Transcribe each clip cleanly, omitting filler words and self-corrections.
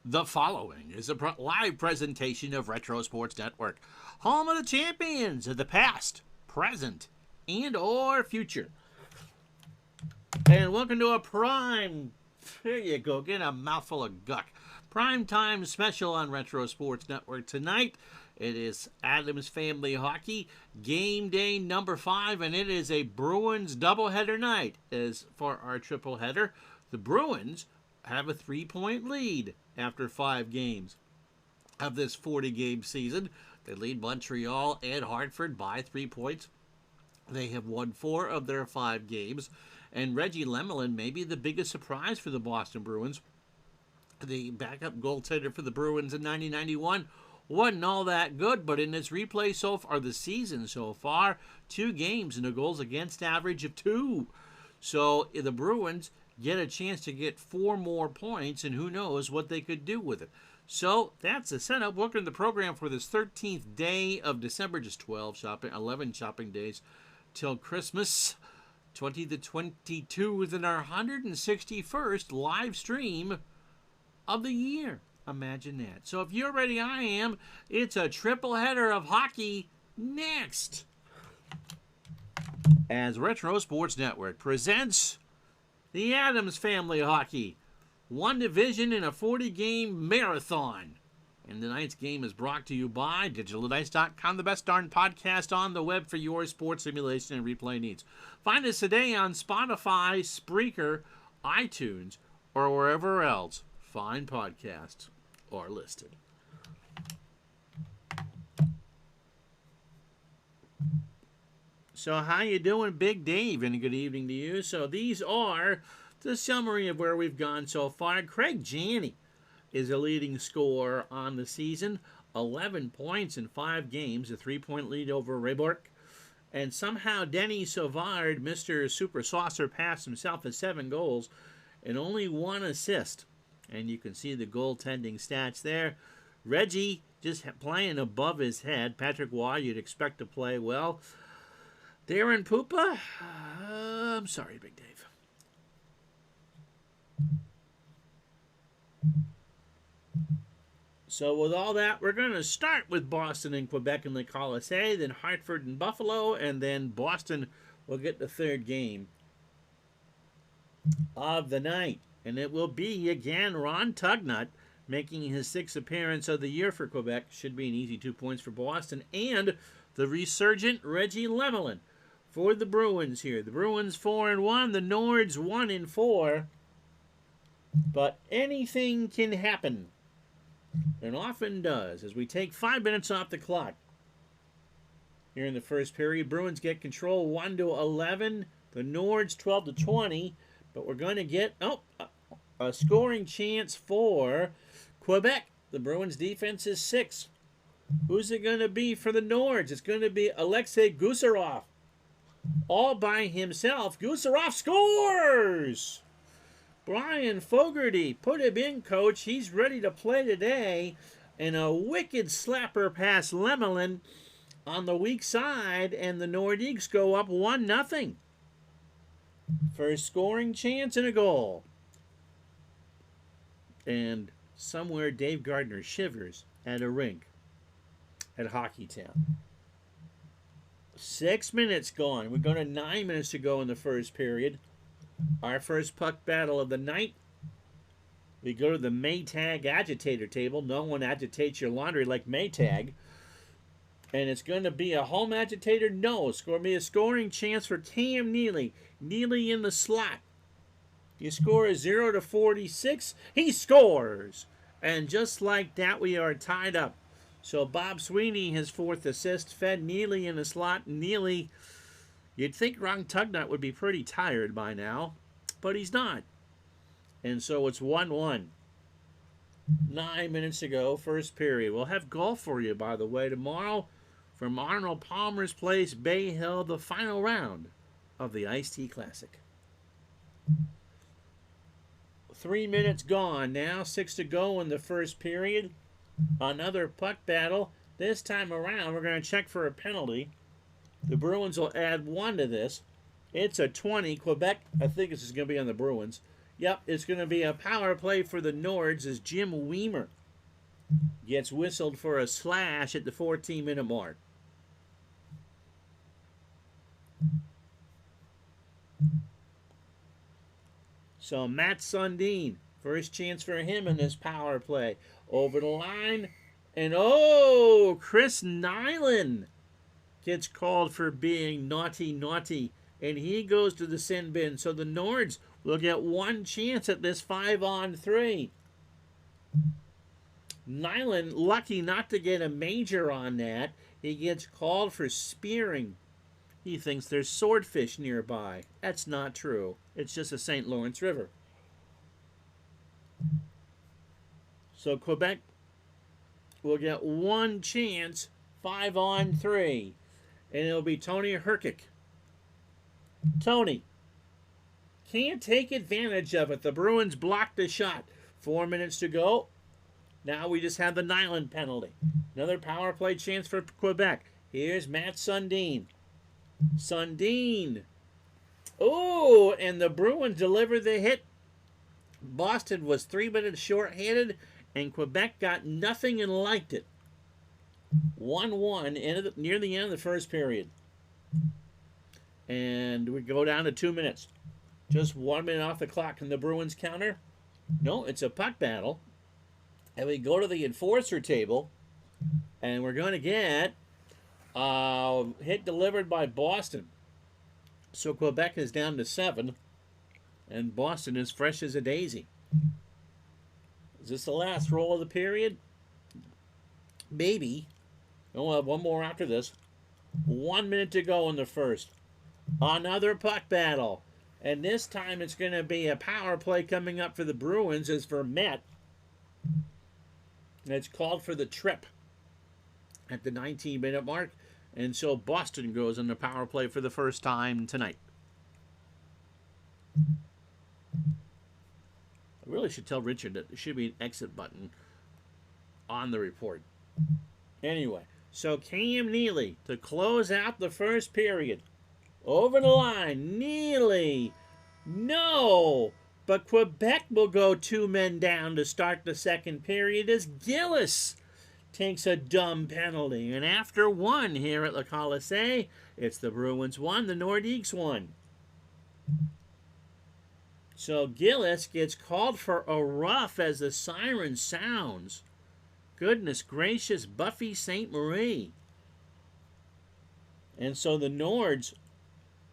The following is a live presentation of Retro Sports Network, home of the champions of the past, present, and or future. And welcome to a prime, there you go, get a mouthful of guck. Prime time special on Retro Sports Network tonight. It is Adams Family Hockey, game day number 5, and it is a Bruins doubleheader night. As for our triple header, the Bruins have a 3-point lead after 5 games of this 40-game season. They lead Montreal and Hartford by 3 points. They have won 4 of their 5 games, and Reggie Lemelin may be the biggest surprise for the Boston Bruins. The backup goaltender for the Bruins in 1991 wasn't all that good, but in his replay so far, the season so far, 2 games and a goals against average of 2. So the Bruins get a chance to get 4 more points, and who knows what they could do with it. So that's the setup. Welcome to the program for this 13th day of December, just 11 shopping days till Christmas. 20 to 22 within our 161st live stream of the year. Imagine that. So if you're ready, I am. It's a triple header of hockey next, as Retro Sports Network presents the Adams Family Hockey, one division in a 40-game marathon. And tonight's game is brought to you by DigitalDice.com, the best darn podcast on the web for your sports simulation and replay needs. Find us today on Spotify, Spreaker, iTunes, or wherever else fine podcasts are listed. So how you doing, Big Dave? And a good evening to you. So these are the summary of where we've gone so far. Craig Janney is a leading scorer on the season. 11 points in 5 games, a 3-point lead over Rebork. And somehow Denny Savard, Mr. Super Saucer, passed himself at 7 goals and only 1 assist. And you can see the goaltending stats there. Reggie just playing above his head. Patrick Waugh, you'd expect to play well. Darren Pupa, I'm sorry, Big Dave. So with all that, we're going to start with Boston and Quebec and Le Colisée, then Hartford and Buffalo, and then Boston will get the 3rd game of the night. And it will be, again, Ron Tugnut making his 6th appearance of the year for Quebec. Should be an easy 2 points for Boston. And the resurgent Reggie Lemelin for the Bruins here. The Bruins 4-1, the Nords 1-4. But anything can happen, and often does, as we take 5 minutes off the clock. Here in the first period, Bruins get control 1-11. The Nords 12-20. But we're going to get a scoring chance for Quebec. The Bruins defense is 6. Who's it going to be for the Nords? It's going to be Alexei Gusarov. All by himself. Gusarov scores! Brian Fogarty, put him in, coach. He's ready to play today. And a wicked slapper past Lemelin on the weak side. And the Nordiques go up 1-0. First scoring chance and a goal. And somewhere Dave Gardner shivers at a rink at Hockeytown. 6 minutes gone. We're going to 9 minutes to go in the first period. Our first puck battle of the night. We go to the Maytag agitator table. No one agitates your laundry like Maytag. And it's going to be a home agitator? No. It's going to be a scoring chance for Cam Neely. Neely in the slot. You score a 0-46. He scores. And just like that, we are tied up. So Bob Sweeney, his 4th assist, fed Neely in the slot. Neely, you'd think Ron Tugnut would be pretty tired by now, but he's not. And so it's 1-1. 9 minutes ago, first period. We'll have golf for you, by the way, tomorrow from Arnold Palmer's Place, Bay Hill, the final round of the Iced Tea Classic. 3 minutes gone now, 6 to go in the first period. Another puck battle. This time around, we're going to check for a penalty. The Bruins will add 1 to this. It's a 20. Quebec, I think this is going to be on the Bruins, Yep, it's going to be a power play for the Nords as Jim Weimer gets whistled for a slash at the 14-minute mark. So Matt Sundin, first chance for him in this power play. Over the line, and oh, Chris Nyland gets called for being naughty, and he goes to the sin bin. So the Nords will get one chance at this 5-on-3. Nyland, lucky not to get a major on that. He gets called for spearing. He thinks there's swordfish nearby. That's not true. It's just the St. Lawrence River. So Quebec will get one chance, 5-on-3. And it'll be Tony Herkick. Tony can't take advantage of it. The Bruins blocked the shot. 4 minutes to go. Now we just have the Nyland penalty. Another power play chance for Quebec. Here's Matt Sundin. Sundin. Oh, and the Bruins delivered the hit. Boston was 3 minutes short-handed, and Quebec got nothing and liked it. 1-1 near the end of the first period. And we go down to 2 minutes. Just 1 minute off the clock. And the Bruins counter? No, it's a puck battle. And we go to the enforcer table, and we're going to get hit delivered by Boston. So Quebec is down to 7, and Boston is fresh as a daisy. Is this the last roll of the period? Maybe. We'll have one more after this. 1 minute to go in the first. Another puck battle. And this time it's going to be a power play coming up for the Bruins as Vermette. And it's called for the trip at the 19-minute mark. And so Boston goes in the power play for the first time tonight. I really should tell Richard that there should be an exit button on the report. Anyway, so Cam Neely to close out the first period. Over the line, Neely. No! But Quebec will go 2 men down to start the second period as Gillis takes a dumb penalty. And after 1 here at Le Colisée, it's the Bruins 1, the Nordiques 1. So Gillis gets called for a rough as the siren sounds. Goodness gracious, Buffy St. Marie. And so the Nords,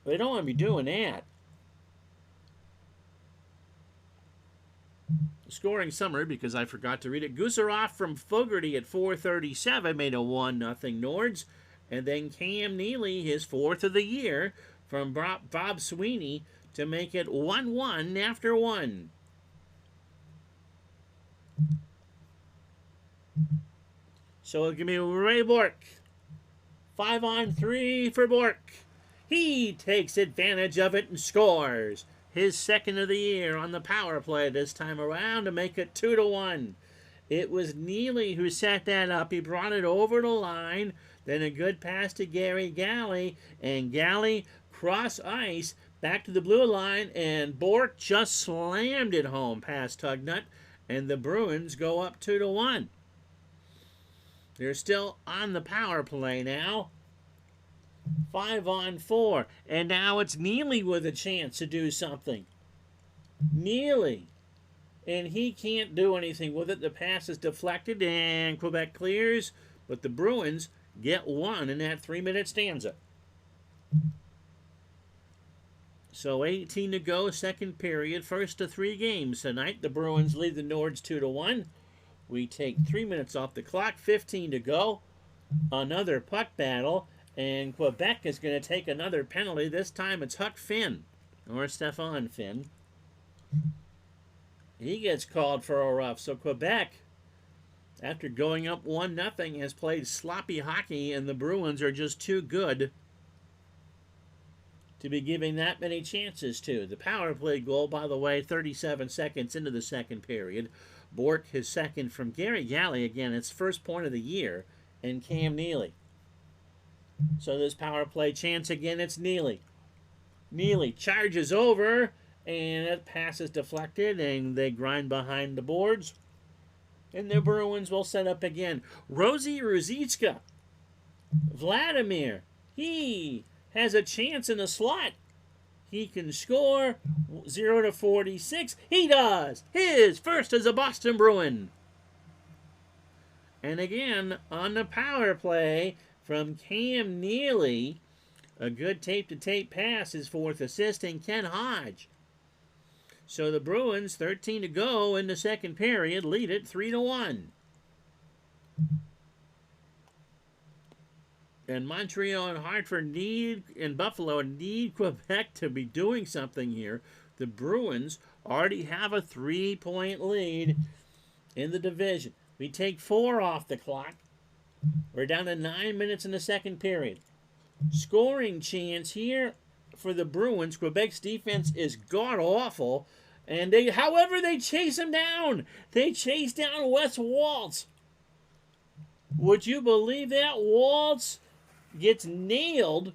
they don't want to be doing that. Scoring summary, because I forgot to read it. Gusarov from Fogarty at 4:37 made a 1-0 Nords. And then Cam Neely, his 4th of the year, from Bob Sweeney to make it 1-1 after 1. So it'll give me Ray Bourque. 5-on-3 for Bourque. He takes advantage of it and scores. His 2nd of the year on the power play this time around to make it 2-1. It was Neely who set that up. He brought it over the line. Then a good pass to Gary Galley. And Galley cross ice back to the blue line. And Bourque just slammed it home past Tugnut. And the Bruins go up 2-1. They're still on the power play now. 5-on-4. And now it's Neely with a chance to do something. Neely. And he can't do anything with it. The pass is deflected and Quebec clears. But the Bruins get 1 in that 3-minute stanza. So 18 to go, second period. First of 3 games tonight. The Bruins lead the Nords 2-1. We take 3 minutes off the clock. 15 to go. Another puck battle. And Quebec is going to take another penalty. This time it's Huck Finn, or Stefan Finn. He gets called for a rough. So Quebec, after going up 1-0, has played sloppy hockey, and the Bruins are just too good to be giving that many chances to. The power play goal, by the way, 37 seconds into the second period. Bourque, his 2nd from Gary Galley. Again, it's first point of the year, and Cam Neely. So this power play chance again, it's Neely. Neely charges over, And that pass is deflected, and they grind behind the boards. And the Bruins will set up again. Rosie Ruzicka. Vladimir. He has a chance in the slot. He can score 0 to 46. He does. His first as a Boston Bruin. And again, on the power play from Cam Neely, a good tape-to-tape pass, his fourth assist, and Ken Hodge. So the Bruins, 13 to go in the second period, lead it 3-1. And Montreal and Hartford and Buffalo need Quebec to be doing something here. The Bruins already have a 3-point lead in the division. We take 4 off the clock. We're down to 9 minutes in the second period. Scoring chance here for the Bruins. Quebec's defense is god-awful. And however, they chase him down. They chase down Wes Waltz. Would you believe that? Waltz gets nailed,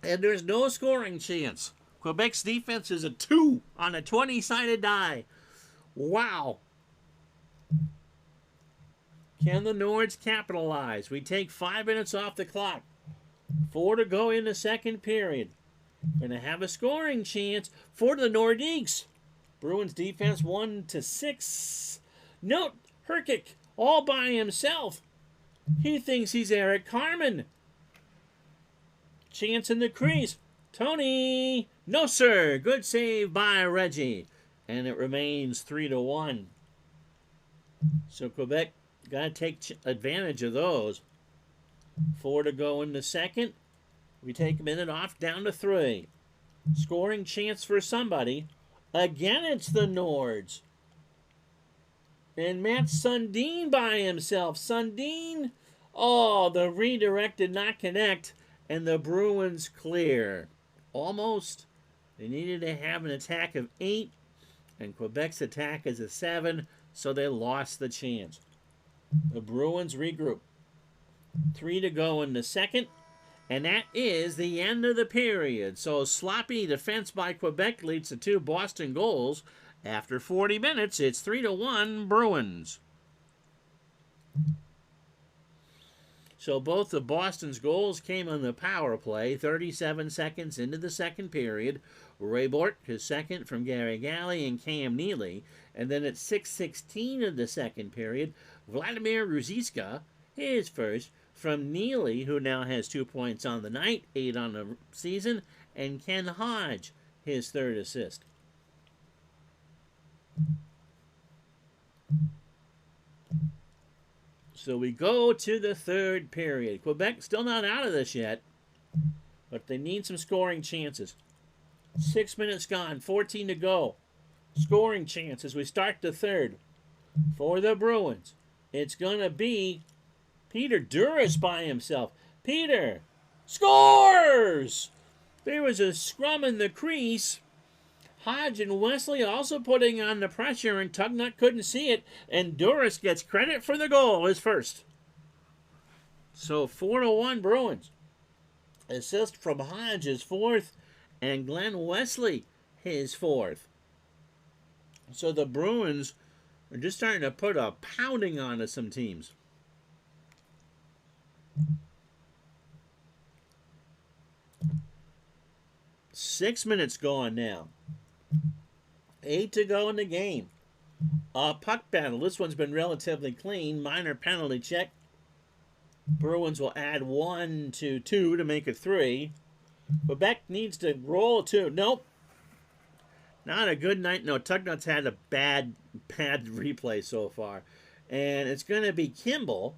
and there's no scoring chance. Quebec's defense is a 2 on a 20-sided die. Wow. Can the Nords capitalize? We take 5 minutes off the clock. 4 to go in the second period. Going to have a scoring chance for the Nordiques. Bruins defense 1 to 6. Note, Herkick all by himself. He thinks he's Eric Carmen. Chance in the crease. Tony. No, sir. Good save by Reggie. And it remains 3-1. So Quebec got to take advantage of those. 4 to go in the second. We take a minute off, down to 3. Scoring chance for somebody. Again, it's the Nords. And Matt Sundin by himself. Sundin, oh, the redirect did not connect, and the Bruins clear. Almost. They needed to have an attack of 8, and Quebec's attack is a 7, so they lost the chance. The Bruins regroup. 3 to go in the second, and that is the end of the period. So sloppy defense by Quebec leads to 2 Boston goals. After 40 minutes, it's 3-1 Bruins. So both of Boston's goals came on the power play, 37 seconds into the second period. Ray Bork, his second from Gary Galley and Cam Neely. And then at 6:16 of the second period, Vladimir Ruzicka, his first from Neely, who now has 2 points on the night, 8 on the season, and Ken Hodge, his third assist. So we go to the third period. Quebec still not out of this yet, but they need some scoring chances. 6 minutes gone, 14 to go. Scoring chances. We start the third. For the Bruins, it's going to be Peter Duras by himself. Peter scores! There was a scrum in the crease. Hodge and Wesley also putting on the pressure, and Tugnut couldn't see it, and Duras gets credit for the goal, his first. So 4-1 Bruins. Assist from Hodge, his fourth, and Glenn Wesley, his fourth. So the Bruins are just starting to put a pounding onto some teams. Six minutes gone now. 8 to go in the game. Puck battle. This one's been relatively clean. Minor penalty check. Bruins will add 1 to 2 to make it 3. Quebec needs to roll 2. Nope. Not a good night. No, Tugnut's had a bad replay so far. And it's going to be Kimball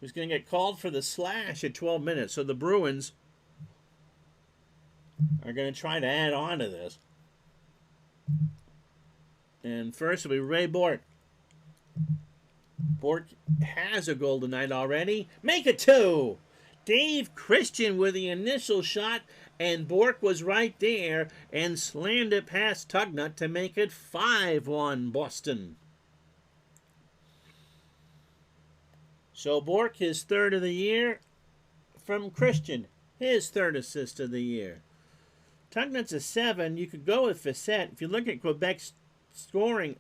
who's going to get called for the slash at 12 minutes. So the Bruins are going to try to add on to this. And first will be Ray Bork. Bork has a goal tonight already. Make it 2. Dave Christian with the initial shot, and Bork was right there and slammed it past Tugnut to make it 5-1 Boston. So Bork, his third of the year from Christian, his third assist of the year. Tugnut's a 7. You could go with Facette. If you look at Quebec's scoring,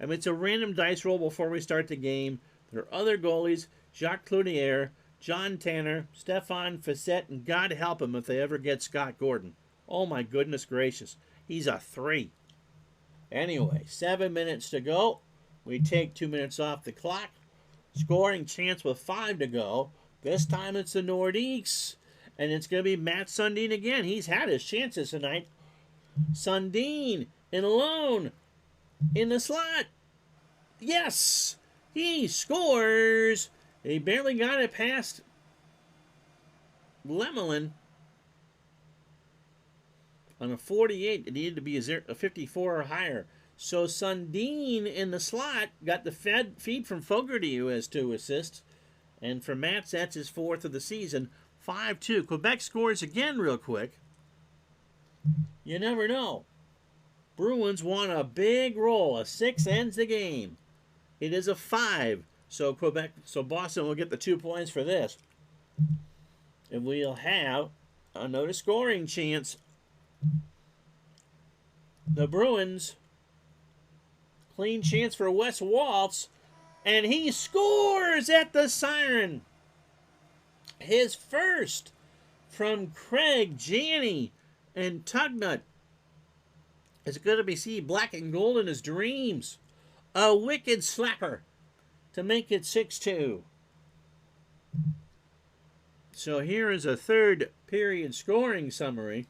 I mean, it's a random dice roll before we start the game. There are other goalies, Jacques Cloutier, John Tanner, Stefan Facette, and God help him if they ever get Scott Gordon. Oh my goodness gracious. He's a 3. Anyway, 7 minutes to go. We take 2 minutes off the clock. Scoring chance with 5 to go. This time it's the Nordiques. And it's going to be Matt Sundin again. He's had his chances tonight. Sundin in alone. In the slot. Yes! He scores! He barely got it past Lemelin. On a 48, it needed to be a 54 or higher. So Sundin in the slot got the feed from Fogarty, who has 2 assists. And for Mats, that's his 4th of the season. 5-2. Quebec scores again real quick. You never know. Bruins want a big roll. A 6 ends the game. It is a 5. So Boston will get the 2 points for this. And we'll have another scoring chance. The Bruins, clean chance for Wes Waltz, and he scores at the siren. His first from Craig Janney and Tugnut. It's going to be see black and gold in his dreams. A wicked slapper to make it 6-2. So here is a third period scoring summary.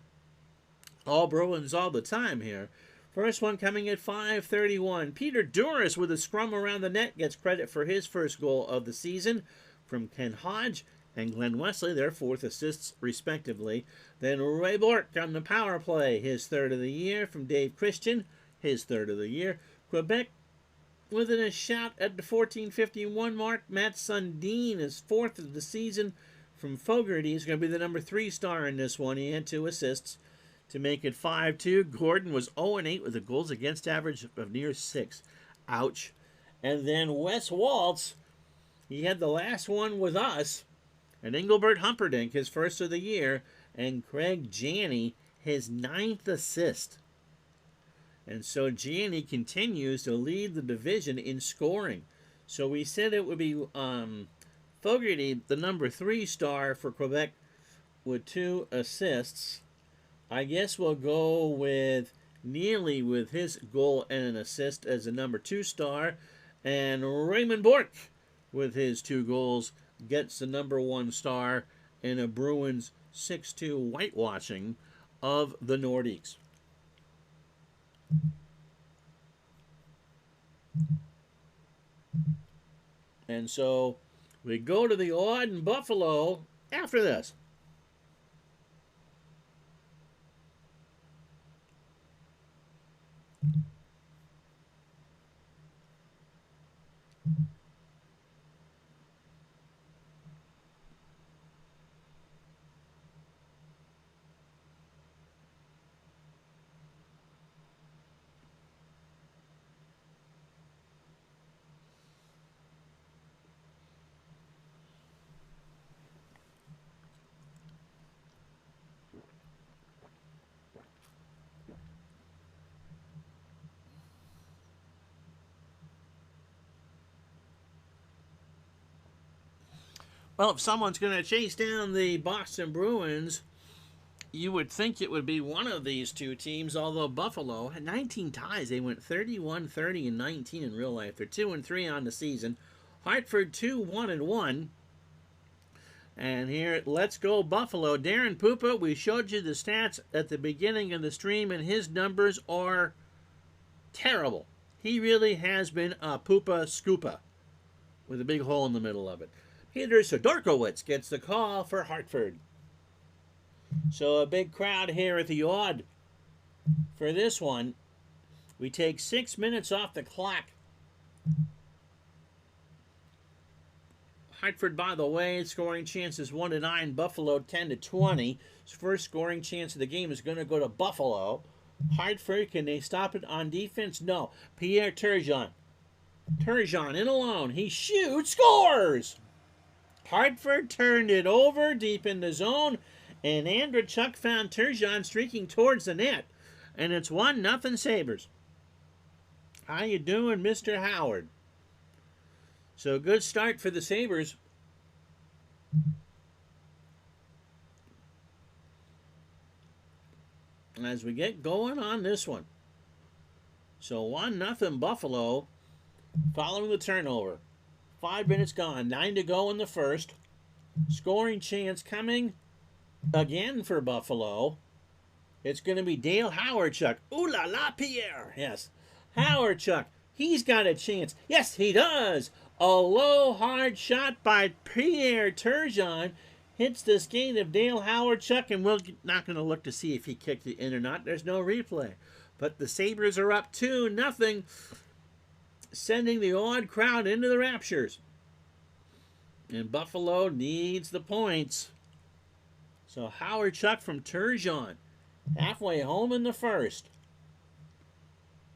All Bruins all the time here. First one coming at 5:31. Peter Duras with a scrum around the net gets credit for his first goal of the season from Ken Hodge and Glenn Wesley, their 4th assists respectively. Then Ray Bork on the power play, his 3rd of the year from Dave Christian, his 3rd of the year. Quebec within a shot at the 14:51 mark. Matt Sundin is 4th of the season from Fogarty. He's going to be the number 3 star in this one. He had 2 assists to make it 5-2. Gordon was 0-8 with a goals against average of near 6. Ouch. And then Wes Waltz, he had the last one with us. And Engelbert Humperdinck, his 1st of the year. And Craig Janney, his 9th assist. And so Janney continues to lead the division in scoring. So we said it would be Fogarty, the number 3 star for Quebec, with 2 assists. I guess we'll go with Neely with his goal and an assist as a number 2 star. And Raymond Bork with his 2 goals gets the number 1 star in a Bruins 6-2 whitewashing of the Nordiques. And so we go to the odd in Buffalo after this. Well, if someone's going to chase down the Boston Bruins, you would think it would be one of these 2 teams, although Buffalo had 19 ties. They went 31, 30, and 19 in real life. They're 2-3 on the season. Hartford 2-1-1. And here, let's go Buffalo. Darren Pupa, we showed you the stats at the beginning of the stream, and his numbers are terrible. He really has been a Pupa Scoopa with a big hole in the middle of it. Peter Sidorkowitz gets the call for Hartford. So a big crowd here at the odd for this one. We take 6 minutes off the clock. Hartford, by the way, scoring chance is 1-9. Buffalo 10-20. His first scoring chance of the game is going to go to Buffalo. Hartford, can they stop it on defense? No. Pierre Turgeon. Turgeon in alone. He shoots, scores! Hartford turned it over deep in the zone, And Andrechuk found Turgeon streaking towards the net. And it's 1-0 Sabres. How you doing, Mr. Howard? So good start for the Sabres. As we get going on this one. So 1-0 Buffalo following the turnover. 5 minutes gone. 9 to go in the first. Scoring chance coming again for Buffalo. It's going to be Dale Hawerchuk. Ooh la la, Pierre. Yes. Hawerchuk. He's got a chance. Yes, he does. A low, hard shot by Pierre Turgeon hits the skate of Dale Hawerchuk, and we're not going to look to see if he kicked it in or not. There's no replay. But the Sabres are up 2-0, sending the awed crowd into the Raptures. And Buffalo needs the points. So Hawerchuk from Turgeon, halfway home in the first.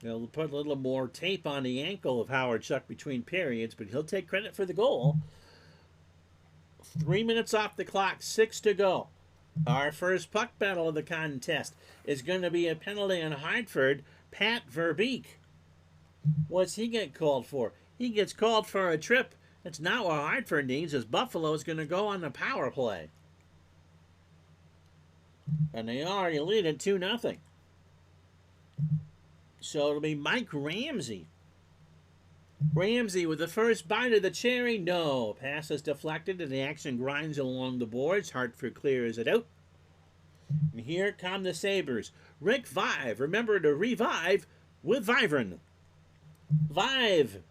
They'll put a little more tape on the ankle of Hawerchuk between periods, but he'll take credit for the goal. 3 minutes off the clock, 6 to go. Our first puck battle of the contest is going to be a penalty on Hartford. Pat Verbeek. What's he get called for? He gets called for a trip. That's not what Hartford needs, as Buffalo is going to go on the power play. And they already lead at 2-0. So it'll be Mike Ramsey. Ramsey with the first bite of the cherry. No. Pass is deflected and the action grinds along the boards. Hartford clears it out. And here come the Sabres. Rick Vive. Remember to revive with Viverin. Vive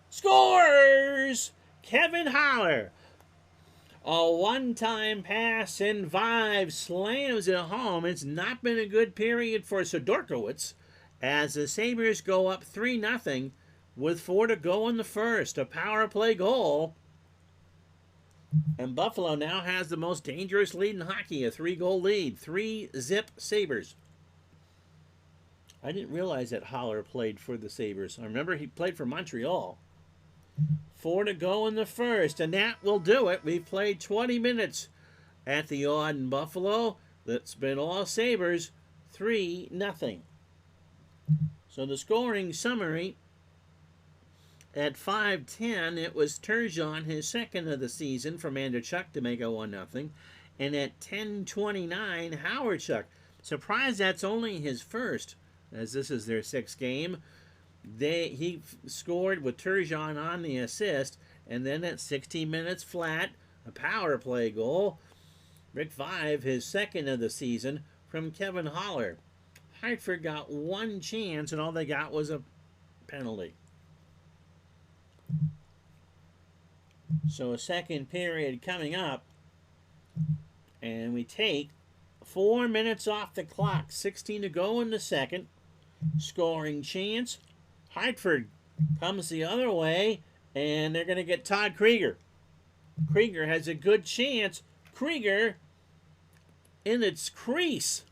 scores! Kevin Haller. A one-time pass and Vive slams it home. It's not been a good period for Sidorkowitz as the Sabres go up 3-0 with 4 to go in the first. A power play goal. And Buffalo now has the most dangerous lead in hockey, a 3-goal lead. 3-zip Sabres. I didn't realize that Haller played for the Sabres. I remember he played for Montreal. 4 to go in the first, and that will do it. We've played 20 minutes at the odd in Buffalo. That's been all Sabres, 3-0. So the scoring summary, at 5:10, it was Turgeon, his second of the season, from Andrechuk to make it 1-0. And at 10:29, Hawerchuk. Surprised that's only his first, as this is their sixth game. He scored with Turgeon on the assist, and then at 16 minutes flat, a power play goal. Rick Vive, his second of the season, from Kevin Haller. Hartford got one chance, and all they got was a penalty. So a second period coming up, and we take 4 minutes off the clock, 16 to go in the second. Scoring chance. Hartford comes the other way, and they're going to get Todd Krieger. Krieger has a good chance. Krieger in its crease.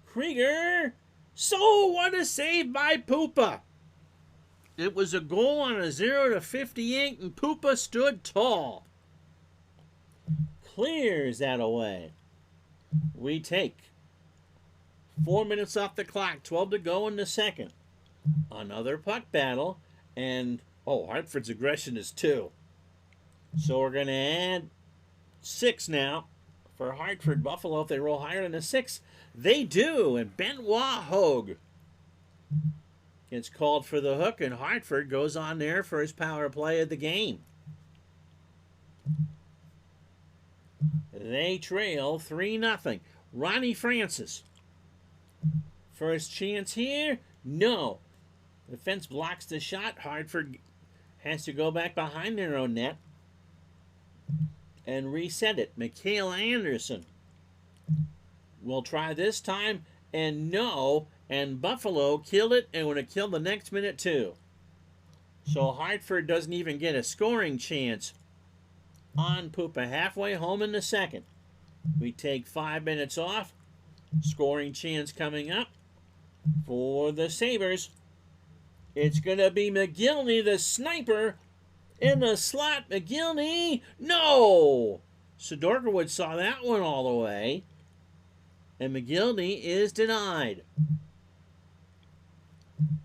Krieger. So what a save by Pupa. It was a goal on a 0-58, and Pupa stood tall. Clears that away. We take 4 minutes off the clock, 12 to go in the second. Another puck battle, and Hartford's aggression is 2. So we're going to add 6 now for Hartford. Buffalo, if they roll higher than a 6, they do. And Benoit Hogue gets called for the hook, and Hartford goes on there for his power play of the game. They trail 3-0. Ronnie Francis. First chance here. No. The fence blocks the shot. Hartford has to go back behind their own net and reset it. Mikhail Anderson will try this time, and no. And Buffalo killed it and would have killed the next minute too. So Hartford doesn't even get a scoring chance on Pupa. Halfway home in the second. We take 5 minutes off. Scoring chance coming up for the Sabres. It's going to be McGillney, the sniper, in the slot. McGillney, no! Sidorkowitz saw that one all the way. And McGilney is denied.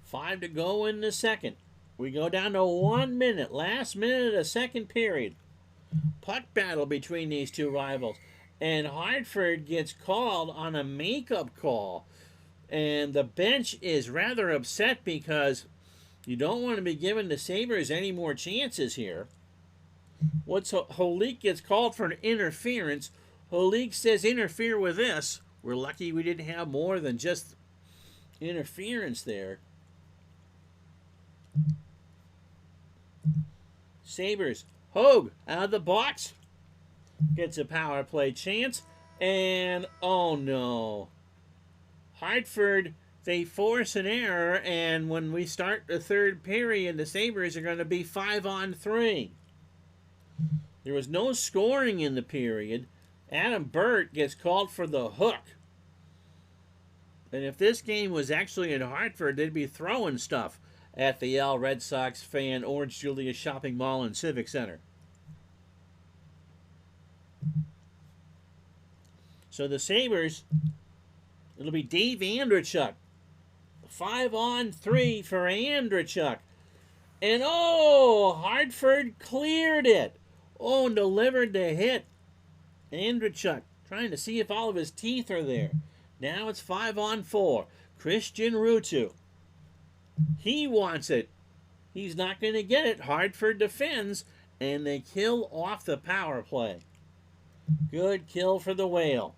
5 to go in the second. We go down to 1 minute. Last minute of the second period. Puck battle between these two rivals. And Hartford gets called on a makeup call. And the bench is rather upset because you don't want to be giving the Sabres any more chances here. Holik gets called for an interference. Holik says interfere with this. We're lucky we didn't have more than just interference there. Sabres. Hogue out of the box. Gets a power play chance. And, oh no. Hartford, they force an error. And when we start the third period, the Sabres are going to be 5-on-3. There was no scoring in the period. Adam Burt gets called for the hook. And if this game was actually in Hartford, they'd be throwing stuff at the L Red Sox fan Orange Julius Shopping Mall and Civic Center. So the Sabres, it'll be Dave Andrechuk. 5-on-3 for Andrechuk. And oh, Hartford cleared it. Oh, and delivered the hit. Andrechuk trying to see if all of his teeth are there. Now it's 5-on-4. Christian Ruutu. He wants it. He's not going to get it. Hartford defends, and they kill off the power play. Good kill for the Whale.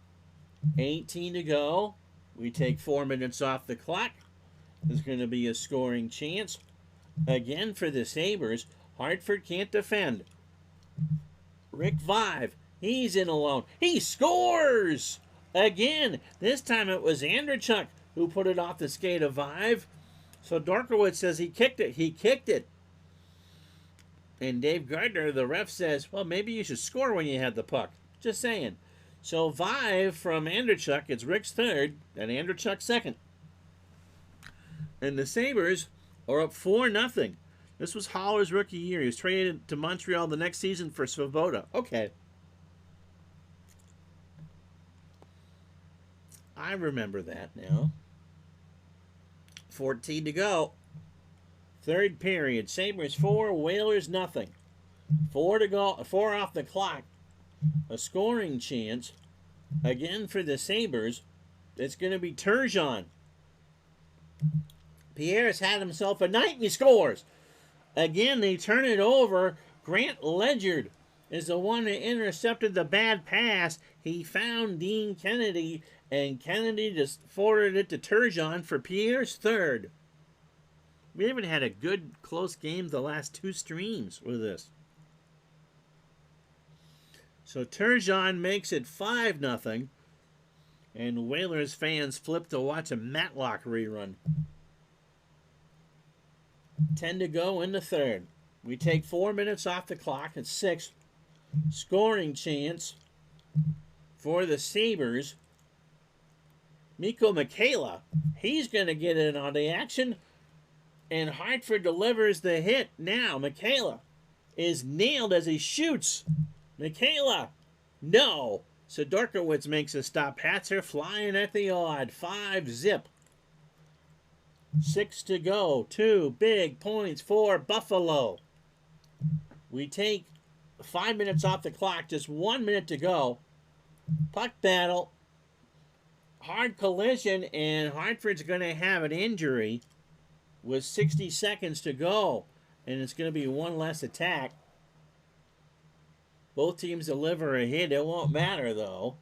18 to go. We take 4 minutes off the clock. There's going to be a scoring chance. Again for the Sabres. Hartford can't defend. Rick Vive. He's in alone. He scores! Again. This time it was Andrechuk who put it off the skate of Vive. So Dorkowitz says he kicked it. He kicked it. And Dave Gardner, the ref, says, well, maybe you should score when you had the puck. Just saying. So Vive from Andrechuk, it's Rick's third, and Andrechuk's second. And the Sabres are up 4-0. This was Haller's rookie year. He was traded to Montreal the next season for Svoboda. Okay. I remember that now. 14 to go. Third period. Sabres 4, Whalers nothing. 4 to go. 4 off the clock. A scoring chance. Again for the Sabres. It's going to be Turgeon. Pierre's had himself a night and he scores. Again, they turn it over. Grant Ledyard is the one that intercepted the bad pass. He found Dean Kennedy, and Kennedy just forwarded it to Turgeon for Pierre's third. We haven't had a good, close game the last 2 streams with this. So Turgeon makes it 5-0, and Whalers fans flip to watch a Matlock rerun. 10 to go in the third. We take 4 minutes off the clock at 6. Scoring chance for the Sabres. Mikko Mikala, he's going to get in on the action. And Hartford delivers the hit. Now Mikala is nailed as he shoots. Mikala, no. Sidorkowitz makes a stop. Hats are flying at the odd. 5-zip. 6 to go. 2 big points for Buffalo. We take 5 minutes off the clock. Just 1 minute to go. Puck battle. Hard collision, and Hartford's going to have an injury with 60 seconds to go. And it's going to be one less attack. Both teams deliver a hit. It won't matter, though,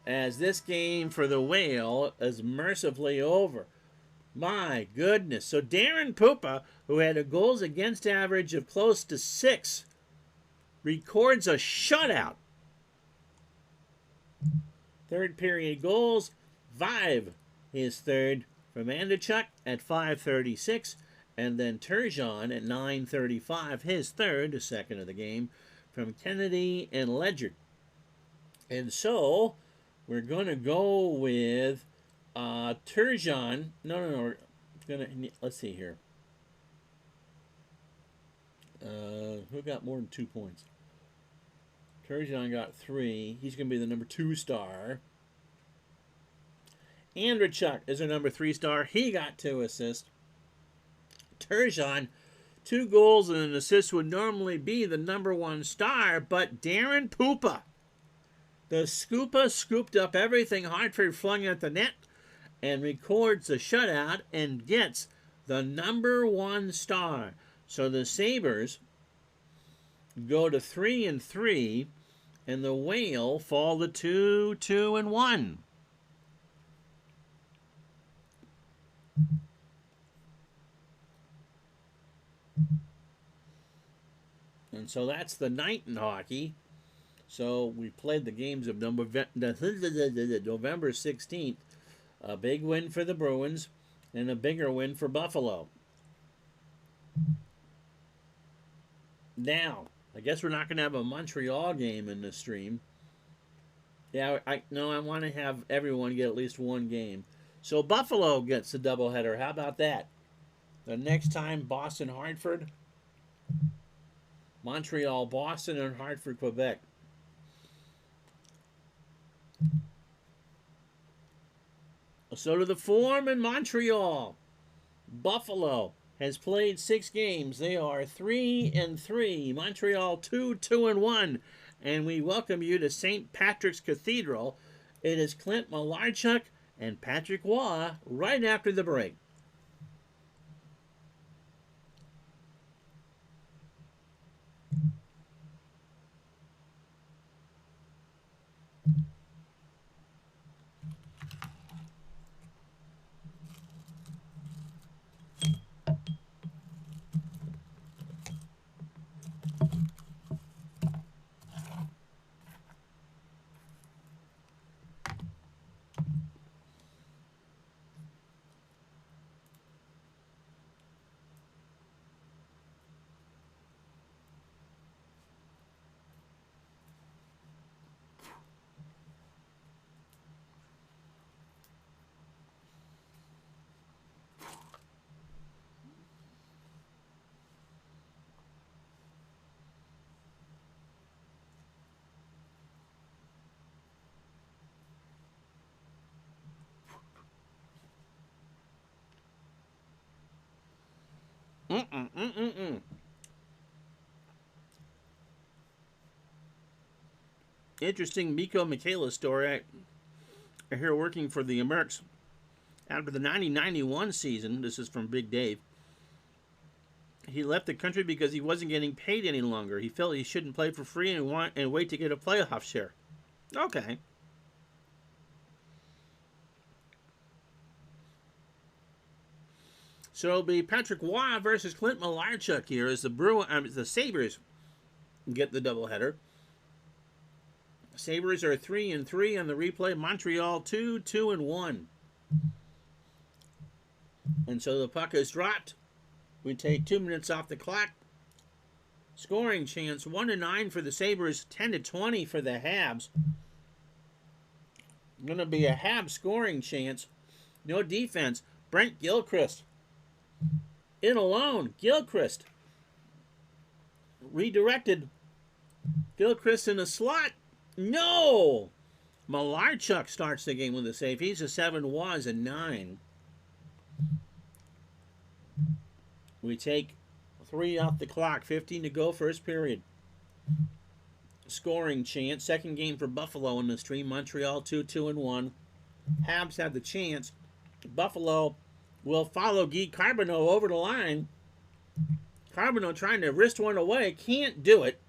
as this game for the Whale is mercifully over. My goodness. So Darren Pupa, who had a goals against average of close to 6, records a shutout. Third period goals. Vive, his third from Andrechuk at 5:36. And then Turgeon at 9:35, his third, the second of the game, from Kennedy and Ledyard. And so we're going to go with Turgeon. No. Let's see here. Who got more than 2 points? Turgeon got 3. He's going to be the number 2 star. Andrechuk is our number 3 star. He got 2 assists. Turgeon, 2 goals and an assist would normally be the number 1 star, but Darren Poopa, the Scoopa, scooped up everything Hartford flung at the net and records the shutout and gets the number 1 star. So the Sabres go to 3-3, and the Whale fall to 2-1. And so that's the night in hockey. So we played the games of November 16th. A big win for the Bruins and a bigger win for Buffalo. Now, I guess we're not going to have a Montreal game in the stream. Yeah, I want to have everyone get at least one game. So Buffalo gets the doubleheader. How about that? The next time, Boston, Hartford. Montreal, Boston, and Hartford, Quebec. So to the form in Montreal. Buffalo has played 6 games. They are 3-3. Montreal 2-1. And we welcome you to St. Patrick's Cathedral. It is Clint Malarchuk and Patrick Waugh right after the break. Interesting Mikko Michaela story. I hear working for the Mercs. After the 1991 season, this is from Big Dave, he left the country because he wasn't getting paid any longer. He felt he shouldn't play for free and wait to get a playoff share. Okay. So it'll be Patrick Waugh versus Clint Malarchuk here as the Sabres get the doubleheader. Sabres are 3-3 on the replay. Montreal 2-1. And so the puck is dropped. We take 2 minutes off the clock. Scoring chance 1-9 for the Sabres, 10-20 for the Habs. Going to be a Habs scoring chance. No defense. Brent Gilchrist in alone. Gilchrist redirected. Gilchrist in a slot. No! Malarchuk starts the game with a save. He's a 7, was a 9. We take 3 off the clock. 15 to go, first period. Scoring chance. Second game for Buffalo in the stream. Montreal 2-1. Habs have the chance. Buffalo will follow Guy Carbonneau over the line. Carbonneau trying to wrist one away. Can't do it.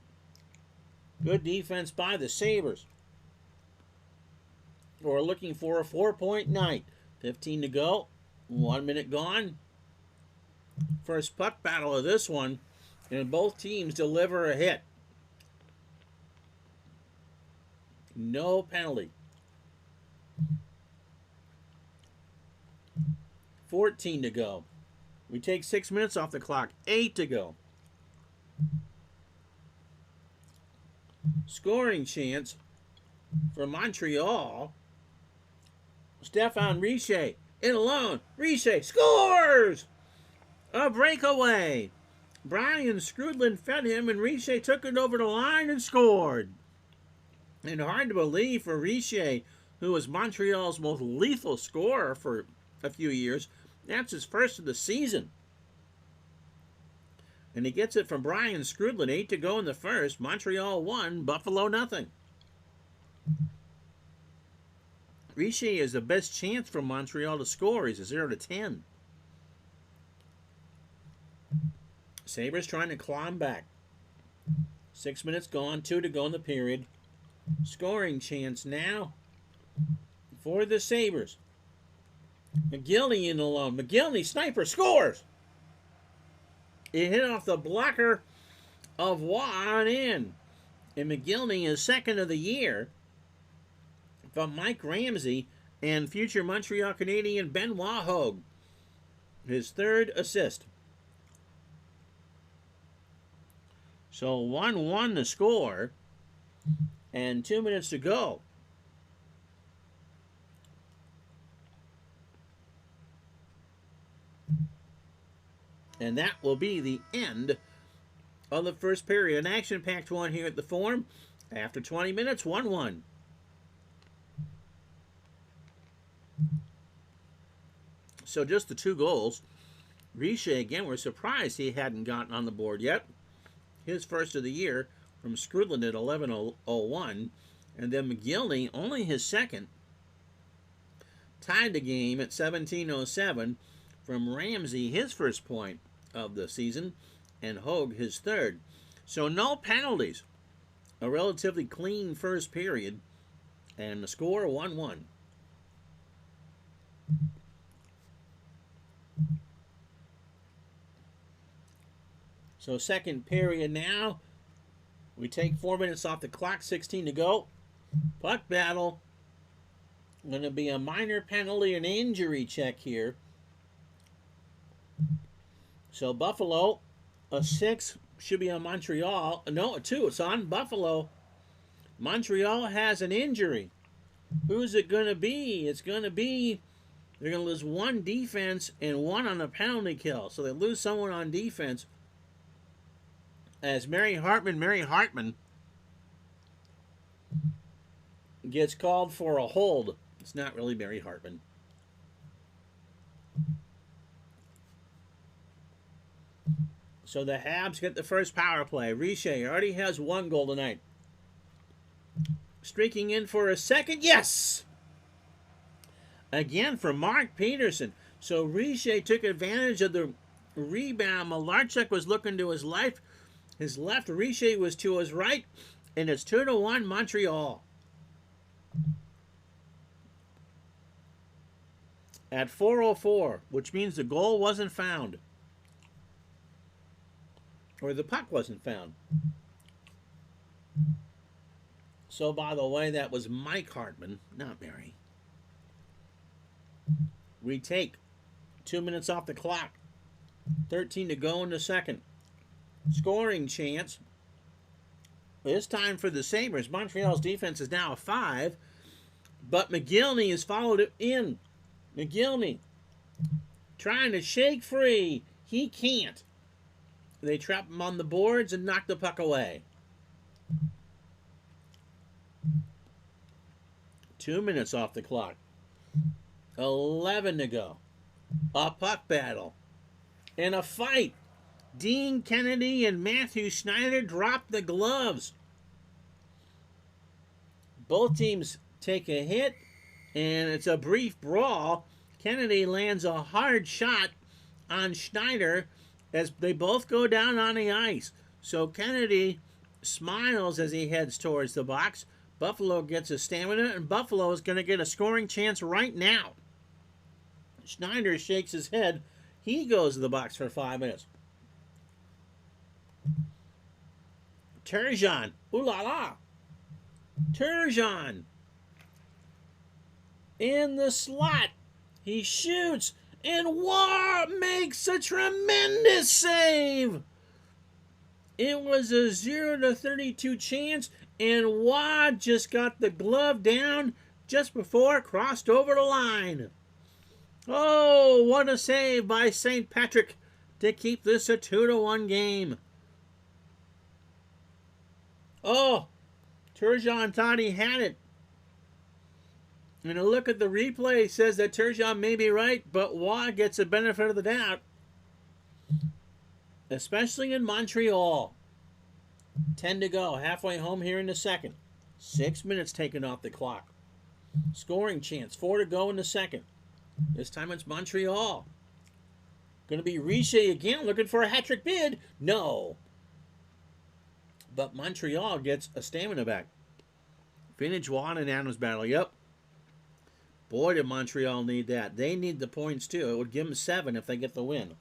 Good defense by the Sabres. We're looking for a 4-point night. 15 to go. 1 minute gone. First puck battle of this one. And both teams deliver a hit. No penalty. 14 to go. We take 6 minutes off the clock. 8 to go. Scoring chance for Montreal. Stefan Richer in alone. Richer scores! A breakaway. Brian Scrudlin fed him, and Richer took it over the line and scored. And hard to believe for Richer, who was Montreal's most lethal scorer for a few years. That's his first of the season. And he gets it from Brian Skrudlin. 8 to go in the first. Montreal 1, Buffalo nothing. Richer is the best chance for Montreal to score. He's a 0 to 10. Sabres trying to climb back. 6 minutes gone, 2 to go in the period. Scoring chance now for the Sabres. McGillney in alone. McGillney, sniper, scores! It hit off the blocker of Waugh in. And McGillney is second of the year from Mike Ramsey and future Montreal Canadian Benoit Hogue. His third assist. So 1-1 the score. And 2 minutes to go. And that will be the end of the first period. An action-packed one here at the Forum. After 20 minutes, 1-1. So just the 2 goals. Richer, again, we're surprised he hadn't gotten on the board yet. His first of the year from Skrudlin at 11:01. And then McGillney, only his second. Tied the game at 17:07 from Ramsey, his first point of the season, and Hogue, his third. So no penalties. A relatively clean first period, and the score 1-1. So second period now. We take 4 minutes off the clock, 16 to go. Puck battle. Going to be a minor penalty, an injury check here. So Buffalo, a 6 should be on Montreal. No, a 2. It's on Buffalo. Montreal has an injury. Who's it going to be? It's going to be, they're going to lose 1 defense and 1 on a penalty kill. So they lose someone on defense. As Mary Hartman gets called for a hold. It's not really Mary Hartman. So the Habs get the first power play. Richer already has 1 goal tonight. Streaking in for a second. Yes! Again for Mark Peterson. So Richer took advantage of the rebound. Malarchuk was looking to his left. His left, Richer was to his right. And it's 2-1 Montreal. At 4:04, which means the goal wasn't found. Or the puck wasn't found. So, by the way, that was Mike Hartman, not Mary. We take 2 minutes off the clock. 13 to go in the second. Scoring chance. This time for the Sabres. Montreal's defense is now a 5. But McGillney has followed it in. McGillney trying to shake free. He can't. They trap him on the boards and knock the puck away. 2 minutes off the clock. 11 to go. A puck battle. And a fight. Dean Kennedy and Matthew Schneider drop the gloves. Both teams take a hit, and it's a brief brawl. Kennedy lands a hard shot on Schneider as they both go down on the ice. So Kennedy smiles as he heads towards the box. Buffalo gets a stamina, and Buffalo is going to get a scoring chance right now. Schneider shakes his head. He goes to the box for 5 minutes. Turgeon. Ooh la la. Turgeon. In the slot. He shoots. And Waugh makes a tremendous save. It was a 0-32 chance. And Waugh just got the glove down just before it crossed over the line. Oh, what a save by St. Patrick to keep this a 2-1 game. Oh, Turgeon thought he had it. And a look at the replay says that Turgeon may be right, but Waugh gets the benefit of the doubt. Especially in Montreal. 10 to go. Halfway home here in the second. 6 minutes taken off the clock. Scoring chance. 4 to go in the second. This time it's Montreal. Going to be Richer again looking for a hat-trick bid. No. But Montreal gets a stamina back. Vintage Waugh and Adams battle. Yep. Boy, did Montreal need that. They need the points too. It would give them 7 if they get the win.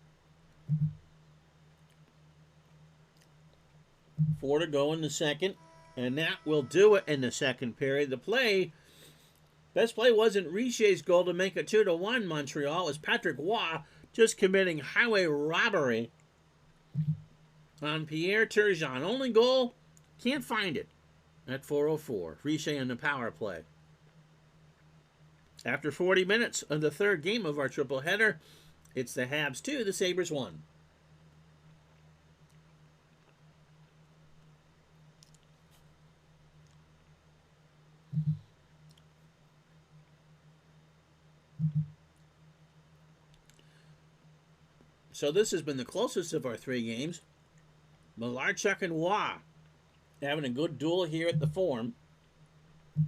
4 to go in the second. And that will do it in the second period. The best play wasn't Richer's goal to make it 2-1 Montreal. It was Patrick Waugh just committing highway robbery on Pierre Turgeon. Only goal, can't find it at 4:04. Richer in the power play. After 40 minutes of the third game of our triple header, it's the Habs 2, the Sabres 1. So this has been the closest of our 3 games. Malarchuk and Waugh having a good duel here at the Forum.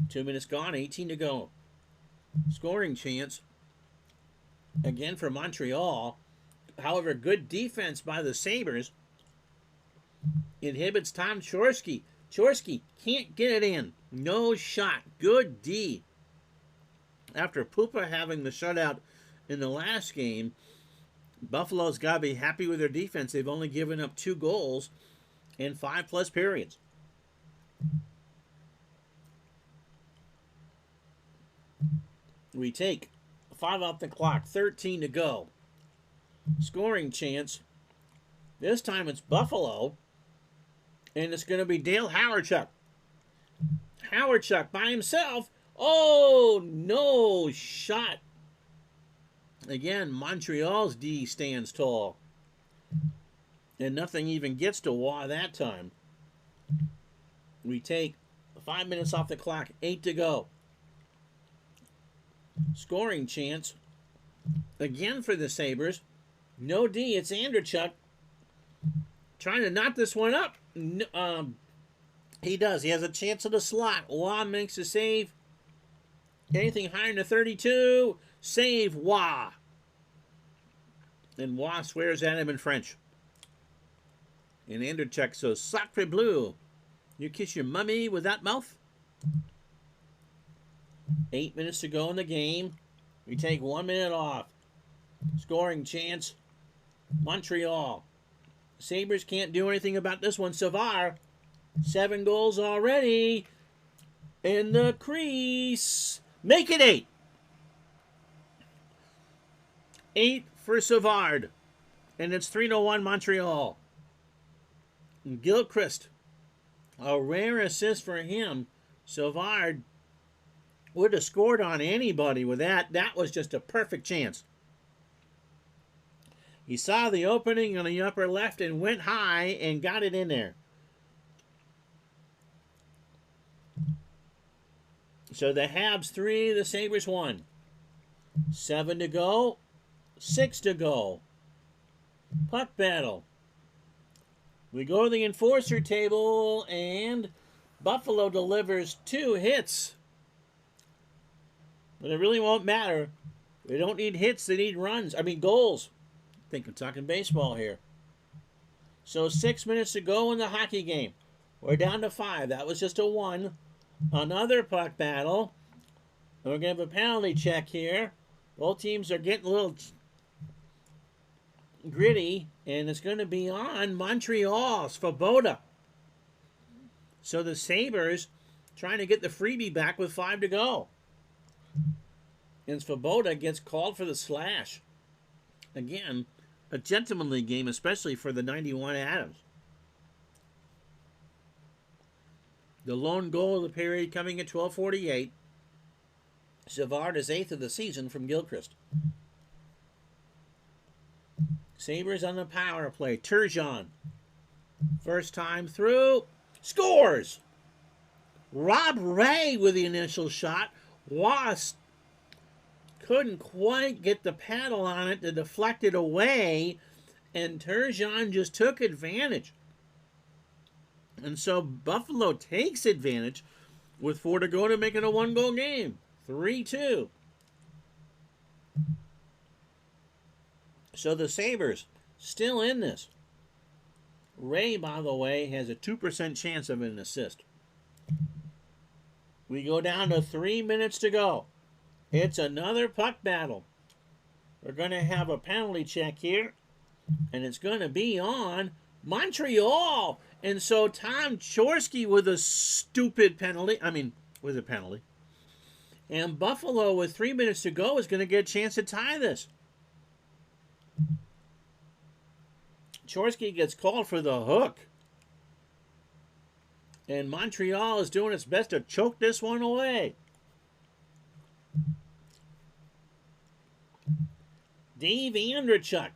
2 minutes gone, 18 to go. Scoring chance again for Montreal. However, good defense by the Sabres inhibits Tom Chorsky. Chorsky can't get it in. No shot. Good D. After Pupa having the shutout in the last game, Buffalo's got to be happy with their defense. They've only given up 2 goals in 5+ periods. We take 5 off the clock, 13 to go. Scoring chance. This time it's Buffalo. And it's going to be Dale Hawerchuk. Hawerchuk by himself. Oh, no shot. Again, Montreal's D stands tall. And nothing even gets to Waugh that time. We take 5 minutes off the clock, 8 to go. Scoring chance. Again for the Sabres. No D, it's Andrechuk. Trying to knock this one up. He does. He has a chance of the slot. Waugh makes a save. Anything higher than a 32. Save Waugh. And Waugh swears at him in French. And Andrechuk says, Sacre bleu. You kiss your mummy with that mouth? 8 minutes to go in the game. We take 1 minute off. Scoring chance. Montreal. Sabres can't do anything about this one. Savard. 7 goals already. In the crease. Make it 8. 8 for Savard. And it's 3-1 Montreal. And Gilchrist. A rare assist for him. Savard would have scored on anybody with that. That was just a perfect chance. He saw the opening on the upper left and went high and got it in there. So the Habs 3, the Sabres 1. 7 to go. 6 to go. Puck battle. We go to the enforcer table and Buffalo delivers 2 hits. But it really won't matter. They don't need hits, they need runs. Goals. I think I'm talking baseball here. So 6 minutes to go in the hockey game. We're down to 5. That was just a 1. Another puck battle. We're going to have a penalty check here. Both teams are getting a little gritty. And it's going to be on Montreal. Svoboda. So the Sabres trying to get the freebie back with 5 to go. And Svoboda gets called for the slash. Again, a gentlemanly game, especially for the 91 Adams. The lone goal of the period coming at 12:48. Savard is 8th of the season from Gilchrist. Sabres on the power play. Turgeon. First time through. Scores! Rob Ray with the initial shot. Wass couldn't quite get the paddle on it to deflect it away, and Turgeon just took advantage. And so Buffalo takes advantage with 4 to go to make it a 1-goal game. 3-2. So the Sabres still in this. Ray, by the way, has a 2% chance of an assist. We go down to 3 minutes to go. It's another puck battle. We're going to have a penalty check here, and it's going to be on Montreal. And so Tom Chorsky with a stupid penalty. With a penalty. And Buffalo, with 3 minutes to go, is going to get a chance to tie this. Chorsky gets called for the hook. And Montreal is doing its best to choke this one away. Dave Andrechuk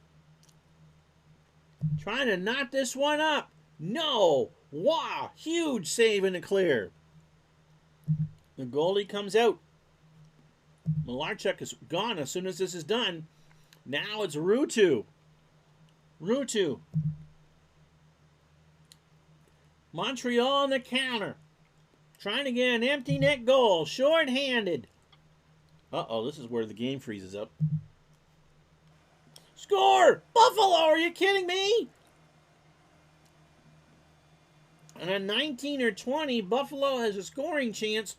trying to knot this one up. No! Wow! Huge save in the clear. The goalie comes out. Malarchuk is gone as soon as this is done. Now it's Ruutu. Montreal on the counter. Trying to get an empty net goal. Short-handed. Uh-oh, this is where the game freezes up. Score! Buffalo, are you kidding me? And a 19 or 20, Buffalo has a scoring chance.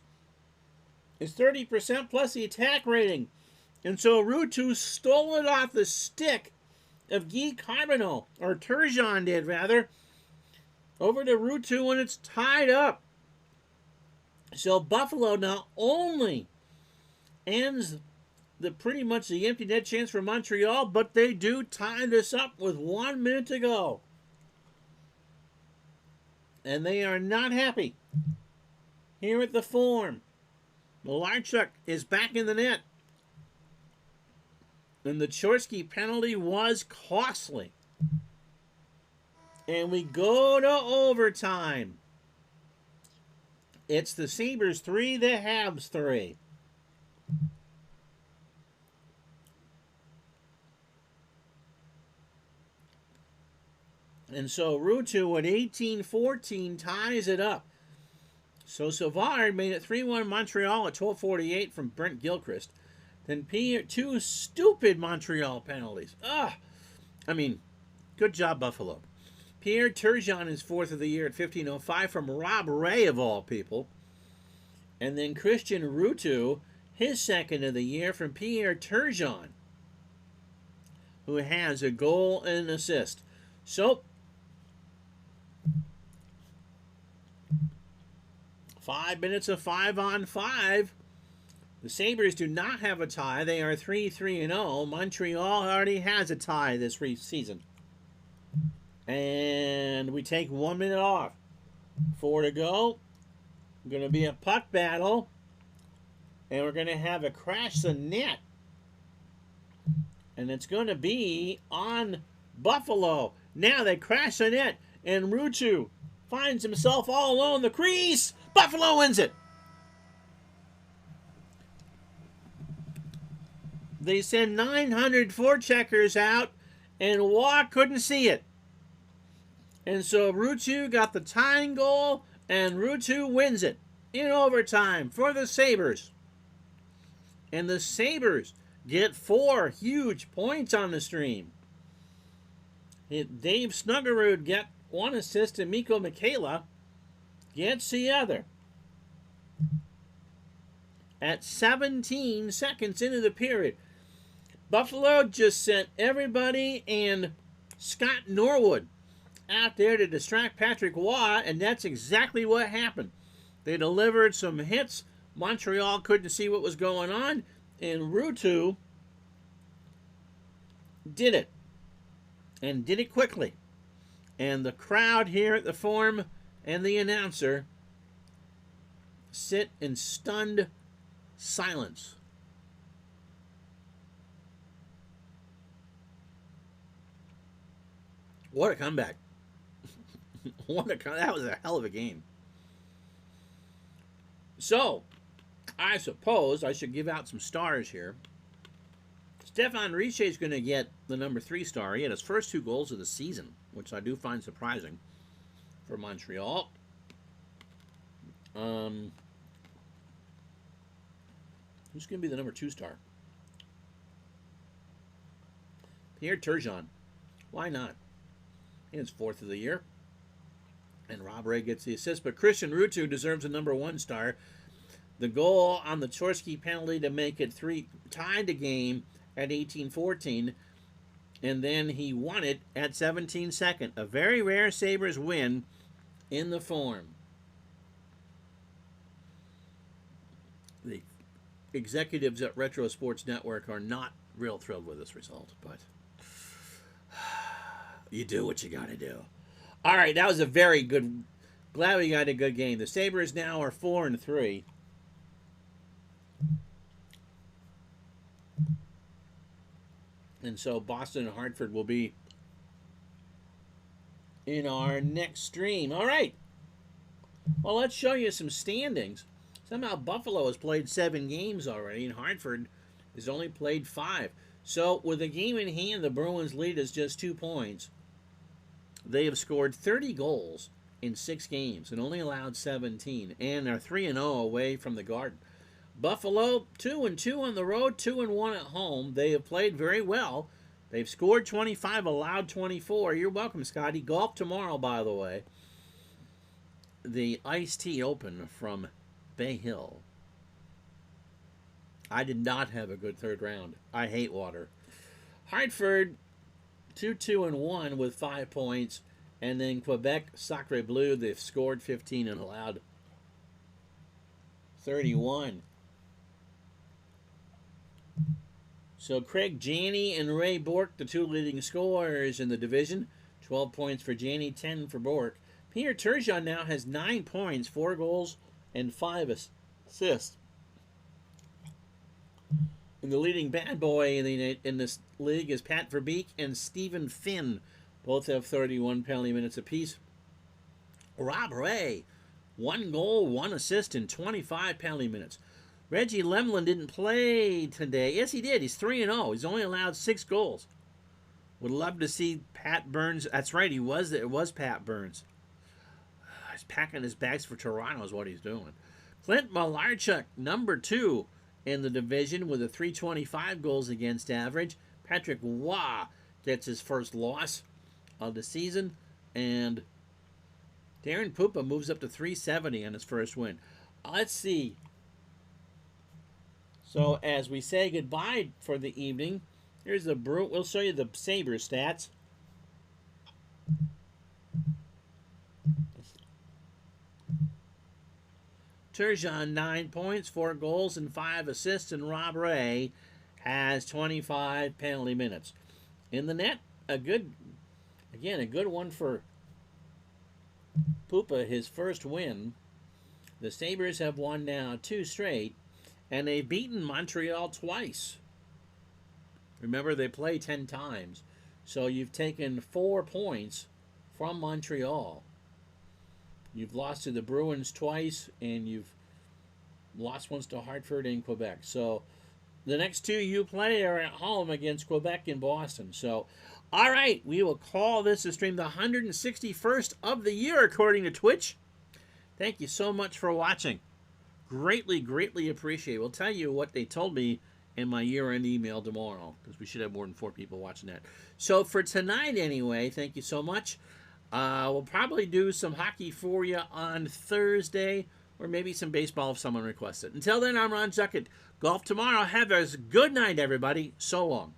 It's 30% plus the attack rating. And so Ruutu stole it off the stick of Guy Carbonneau, or Turgeon did rather, over to Ruutu when it's tied up. So Buffalo not only ends pretty much the empty net chance for Montreal, but they do tie this up with 1 minute to go. And they are not happy. Here at the Forum, Malarchuk is back in the net. And the Chorsky penalty was costly. And we go to overtime. It's the Sabres 3, the Habs 3. And so Ruutu at 18-14 ties it up. So Savard made it 3-1 Montreal at 12:48 from Brent Gilchrist. Then two stupid Montreal penalties. Good job, Buffalo. Pierre Turgeon is 4th of the year at 15:05 from Rob Ray, of all people. And then Christian Ruutu, his 2nd of the year from Pierre Turgeon, who has a goal and an assist. So, 5 minutes of 5-on-5. The Sabres do not have a tie. They are 3-3-0. Montreal already has a tie this season. And we take 1 minute off. 4 to go. Going to be a puck battle. And we're going to have a crash the net. And it's going to be on Buffalo. Now they crash the net. And Ruutu finds himself all alone in the crease. Buffalo wins it. They send 900 forecheckers out, and Waugh couldn't see it. And so Ruutu got the tying goal, and Ruutu wins it in overtime for the Sabres. And the Sabres get 4 huge points on the stream. Dave Snuggerud got 1 assist, and Mikko Mikela gets the other. At 17 seconds into the period, Buffalo just sent everybody and Scott Norwood out there to distract Patrick Waugh, and that's exactly what happened. They delivered some hits. Montreal couldn't see what was going on, and Ruutu did it, and did it quickly. And the crowd here at the Forum and the announcer sit in stunned silence. What a comeback. That was a hell of a game. So, I suppose I should give out some stars here. Stefan Riche is going to get the number 3 star. He had his first 2 goals of the season, which I do find surprising for Montreal. Who's going to be the number 2 star? Pierre Turgeon. Why not? He's 4th of the year. And Rob Ray gets the assist. But Christian Rutu deserves a number 1 star. The goal on the Chorsky penalty to make it 3 tied the game at 18-14. And then he won it at 17-2. A very rare Sabres win in the form. The executives at Retro Sports Network are not real thrilled with this result, but you do what you got to do. All right, that was a very good. Glad we got a good game. The Sabres now are 4-3. And so Boston and Hartford will be in our next stream. All right. Well, let's show you some standings. Somehow Buffalo has played 7 games already, and Hartford has only played 5. So with a game in hand, the Bruins lead is just 2 points. They have scored 30 goals in 6 games and only allowed 17, and are 3-0 away from the Garden. Buffalo 2-2 on the road, 2-1 at home. They have played very well. They've scored 25, allowed 24. You're welcome, Scotty. Golf tomorrow, by the way. The Iced Tea Open from Bay Hill. I did not have a good 3rd round. I hate water. Hartford 2-1 with 5 points. And then Quebec, Sacre Bleu, they've scored 15 and allowed 31. So Craig Janney and Ray Bourque, the 2 leading scorers in the division. 12 points for Janney, 10 for Bourque. Pierre Turgeon now has 9 points, 4 goals, and 5 assists. And the leading bad boy in this league is Pat Verbeek and Stephen Finn. Both have 31 penalty minutes apiece. Rob Ray, 1 goal, 1 assist in 25 penalty minutes. Reggie Lemlin didn't play today. Yes, he did. He's 3-0. He's only allowed 6 goals. Would love to see Pat Burns. That's right. It was Pat Burns. He's packing his bags for Toronto is what he's doing. Clint Malarchuk, number 2 in the division with a .325 goals against average. Patrick Waugh gets his first loss of the season. And Darren Pupa moves up to .370 on his first win. Let's see. So as we say goodbye for the evening, here's the we'll show you the Sabres stats. Turgeon 9 points, 4 goals, and 5 assists, and Rob Ray has 25 penalty minutes. In the net, a good one for Pupa, his first win. The Sabres have won now 2 straight. And they've beaten Montreal twice. Remember, they play 10 times. So you've taken 4 points from Montreal. You've lost to the Bruins twice, and you've lost once to Hartford and Quebec. So the next 2 you play are at home against Quebec and Boston. So, all right, we will call this a stream, the 161st of the year, according to Twitch. Thank you so much for watching. Greatly, greatly appreciate it. We'll tell you what they told me in my year-end email tomorrow, because we should have more than 4 people watching that. So for tonight, anyway, thank you so much. We'll probably do some hockey for you on Thursday, or maybe some baseball if someone requests it. Until then, I'm Ron Zuckett. Golf tomorrow. Have a good night, everybody. So long.